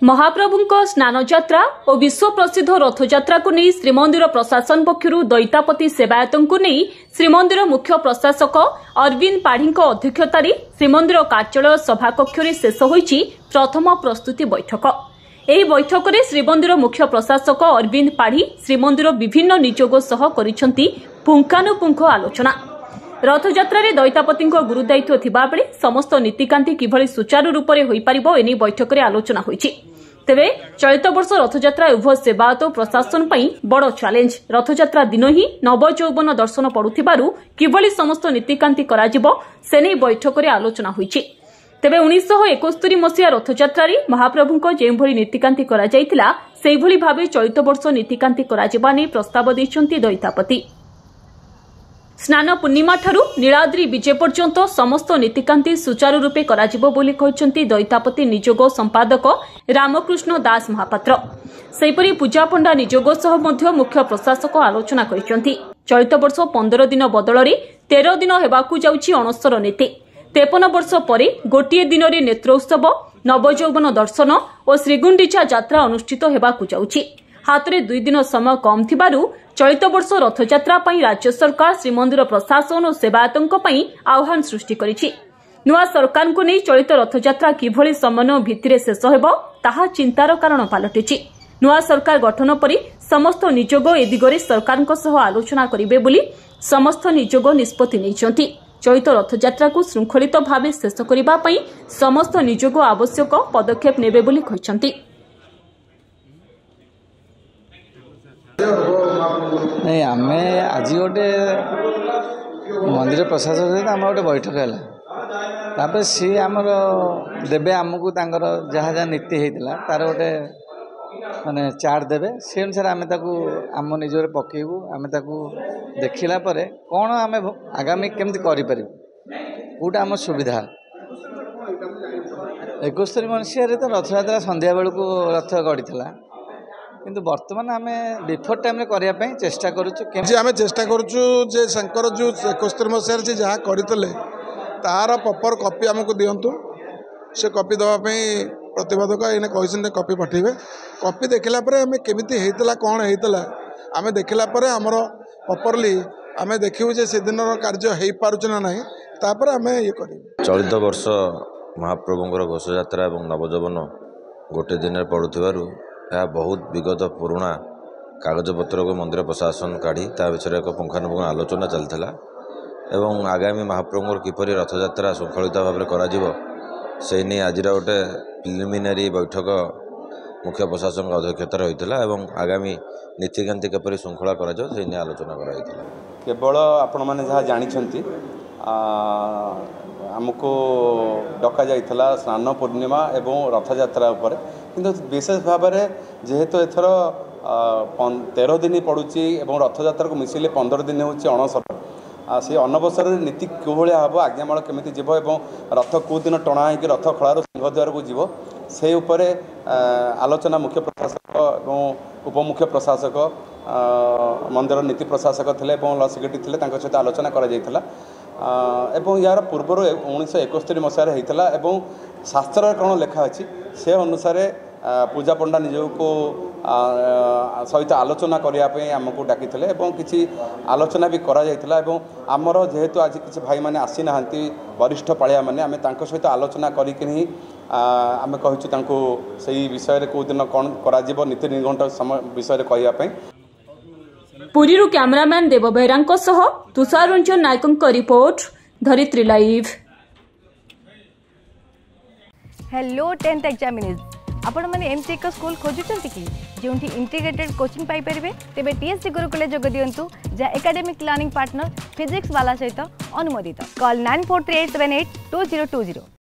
महाप्रभुଙ୍କ स्नान यात्रा और विश्व प्रसिद्ध रथयात्रा को नहीं श्रीमंदिर प्रशासन पक्षर दैतापति सेवायत को नहीं श्रीमंदिर मुख्य प्रशासक अरविंद पाढ़ी अध्यक्षतार श्रीमंदिर कार्यालय सभाकक्ष शेष होईछि प्रथम प्रस्तुति बैठक। ଏହି ବୈଠକରେ ଶ୍ରୀମନ୍ଦିର ମୁଖ୍ୟ ପ୍ରଶାସକ ଅରବିନ୍ଦ ପାଢ଼ୀ ଶ୍ରୀମନ୍ଦିର ବିଭିନ୍ନ ନିଯୋଗ ସହ କରିଛନ୍ତି ପୁଙ୍ଖାନୁପୁଙ୍ଖ ଆଲୋଚନା। ରଥଯାତ୍ରାରେ ଦୈତାପତିଙ୍କ ଗୁରୁଦାୟିତ୍ୱ ଥିବାବେଳେ ସମସ୍ତ ନୀତିକାନ୍ତି କିଭଳି ସୁଚାରୁ ରୂପରେ ହୋଇପାରିବ ଏନେଇ ବୈଠକରେ ଆଲୋଚନା ହୋଇଛି। ତେବେ ଚଳିତ ବର୍ଷ ରଥଯାତ୍ରା ଉଭୟ ସେବାୟତ ଓ ପ୍ରଶାସନ ପାଇଁ ବଡ଼ ଚ୍ୟାଲେଞ୍ଜ। ରଥଯାତ୍ରା ଦିନ ହିଁ ନବଯୌବନ ଦର୍ଶନ ପଡୁଥିବାରୁ କିଭଳି ସମସ୍ତ ନୀତିକାନ୍ତି କରାଯିବ ସେନେଇ ବୈଠକରେ ଆଲୋଚନା ହୋଇଛି। तेबे 1971 मसीहा रथयात्रा महाप्रभुଙ୍କ जेभଳି नीतिकांति करा जायतिला सेभଳି भाबे चलित वर्ष नीतिकांति करा जिबा नै प्रस्ताव दैछन्ती दैतापति। स्नान पूर्णिमा ठारू नीलाद्री विजय पर्यंत समस्त नीतिकांति सुचारू रूपे करा जिवो बोली कहछन्ती दैतापति निजोग संपादक रामकृष्ण दास महापात्र। सेहिपरि पूजा पंडा निजोग सह मध्य मुख्य प्रशासक आलोचना करिसन्ती। चलित वर्ष 15 दिन बदलरे 13 दिन हेबाकू जाउछि अणसर नीति। 53 वर्ष परे गोटे दिन रे नेत्रोत्सव नवयौवन दर्शन और श्रीगुंडीचा यात्रा अनुष्ठित हेबाकू जाउछि। हातरे 2 दिन समय कम थिबारु चलित वर्ष रथयात्रा पई राज्य सरकार श्रीमंदिर प्रशासन और सेवायतों पई आह्वान सृष्टि करिछि। नुआ सरकार को नहीं चलित रथयात्रा किभଳି समन्वय भित्तिरे शेष हेबो ताहा चिंतार कारण पालटिछि। नुआ सरकार गठन परि समस्त निजोग ए दिगरे सरकारक सह आलोचना करिवे बोली समस्त निजोग निष्पत्ति नैछन्ति। चलित रथयात्रा को श्रृंखलित भाव शेष करने समस्त निजोग आवश्यक पदक्षेप नेबे बोली कहछन्ति। नहीं आमे आज गोटे मंदिर प्रशासन सहित आम गोटे बैठक है सी आमर देवे आमको जहाँ जहाँ नीति होता तार गोटे माने चार्ट देवे से अनुसार आम आम निजरे पकेबू आम देखला परे कौन आम आगामी केमती कौटा आम सुविधा 71 मसीह तो रथयात्रा संध्या बेलू रथ गड़ी किंतु वर्तमान आम बिफोर टाइम करने चेष्टा करें चेष्टा करुँ जो 71 मसीह जहाँ करते तार प्रॉपर कॉपी आमको दिंतु से कॉपी दवाई प्रतिबद्धक ये कहते कॉपी पठेबे कॉपी देखला आम केमिति हेतला कौन हेतला आम देखला आमर प्रॉपरली आम देखू जे से दिन कार्य हो पारुछ ना नहीं तापर आम ये कर। चलित वर्ष महाप्रभुंर घोषयात्रा और नवयौवन गोटे दिन पड़ुवर यह बहुत विगत पुराणा कागजपत्र को मंदिर प्रशासन काढ़ी ता विषय एक पुंखानुपुंख आलोचना चलता एवं आगामी महाप्रभुंर किपरि रथयात्रा श्रृंखलित भाव में से नहीं आज गोटे प्रिलिमिनारी बैठक मुख्य प्रशासन अध्यक्षतार होता एवं आगामी नीतिकांति किपरि श्रृंखला कर आलोचना कर केवल आपण मैंने जहाँ जानते आमको डका जाइला स्नान पूर्णिमा एवं रथयात्रा उपर किंतु विशेष भाव में जेहेतु एथर 13 दिन पड़ुची एवं रथयात्रा को मिसिले 15 दिन हूँ अणसर से अनवसर नीति कौभलिया हम आज्ञामाल केमी जीव और रथ कौ दिन टणा हो रथ खलार सिंहद्वार को जीव से उपरे आलोचना मुख्य प्रशासक और उपमुख्य प्रशासक मंदिर नीति प्रशासक थे लसिगेटी थे सहित आलोचना कर यार पूर्वर 1971 मसीह होता शास्त्र कौन लिखा अच्छी से अनुसार पूजा पंडा निजोग को सहित आलोचना करने आमको डाकी किसी आलोचना भी करा आमर जेहेतु आज किसी भाई मैंने आसी ना वरिष्ठ पालिया मैंने आम सहित आलोचना करी आम कहूँ से विषय कौ दिन कौन कर नीति निर्घंट विषय कहवाई। पुरी कैमरामैन देव बेहरा सह तुषार रंजन नायकों रिपोर्ट धरित्री लाइव। हेलो 10th एग्जामिनीज आपण मैंने एमसी एक स्कूल खोजुंट कि जो इंटीग्रेटेड कोचिंग पाई परिबे तेबे टीएससी गुरुकुल जोग दियंतु जा एकेडमिक लर्निंग पार्टनर फिजिक्स वाला सहित अनुमोदित। कॉल 9438782020।